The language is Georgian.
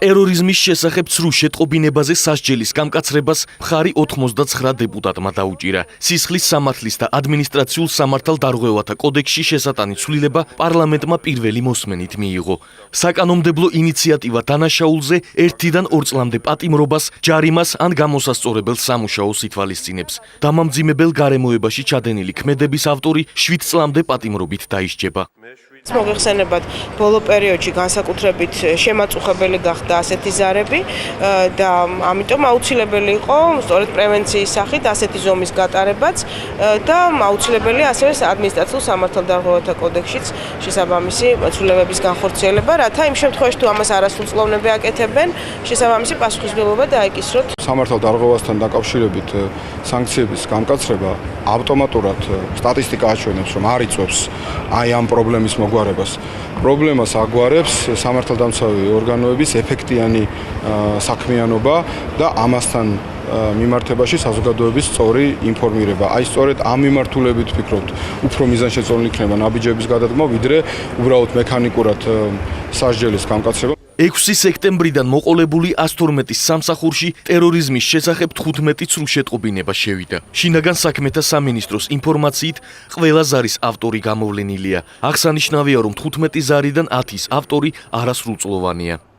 ტერორიზმის შესახებ ცრუ შეტყობინებაზე სასჯელის გამკაცრებას მხარი 99 დეპუტატმა დაუჭირა. სისხლის სამართლის და ადმინისტრაციულ სამართალდარღვევათა კოდექსში შესატანი ცვლილება პარლამენტმა პირველი მოსმენით მიიღო. საკანონმდებლო ინიციატივა დანაშაულზე 1-დან 2 წლამდე პატიმრობას, ჯარიმას ან გამოსასწორებელ სამუშაოს ითვალისწინებს. დამამძიმებელ გარემოებაში ჩადენილი ქმედების ავტორი 7 წლამდე პატიმრობით დაისჯება. მოგეხსენებათ, ბოლო პერიოდში განსაკუთრებით შემაწუხებელი გახდა ასეთი ზარები და ამიტომ აუცილებელი იყო სწორედ პრევენციის სახით ასეთი ზომის გატარებაც და აუცილებელია ასევე ადმინისტრაციულ სამართალდარღვევათა კოდექსშიც შესაბამისი ცვლილებების განხორციელება, რათა იმ შემთხვევაში თუ ამას არასრულწლოვნები აკეთებენ, შესაბამისი პასუხისმგებლობა დაეკისროთ. სამართალდარღვევასთან დაკავშირებით სანქციების გამკაცრება ავტომატურად სტატისტიკა აჩვენებს, რომ არ იწვევს აი ამ პრობლემის მოგვარებას. პრობლემას აგვარებს სამართალდამცავი ორგანოების ეფექტიანი საქმიანობა და ამასთან მიმართებაში საზოგადოების სწორი ინფორმირება. აი სწორედ ამ მიმართულებით ვფიქრობთ, უფრო მიზანშეწონილი იქნება ნაბიჯების გადადგმა, ვიდრე უბრალოდ მექანიკურად სასჯელის გამკაცრება. 6 სექტემბრიდან მოყოლებული 112 სამსახურში ტერორიზმის შესახებ 15 ცრუ შეტყობინება შევიდა. შინაგან საქმეთა სამინისტროს ინფორმაციით, ყველა ზარის ავტორი გამოვლენილია. აღსანიშნავია, რომ 15 ზარიდან 10-ის ავტორი არასრულწლოვანია.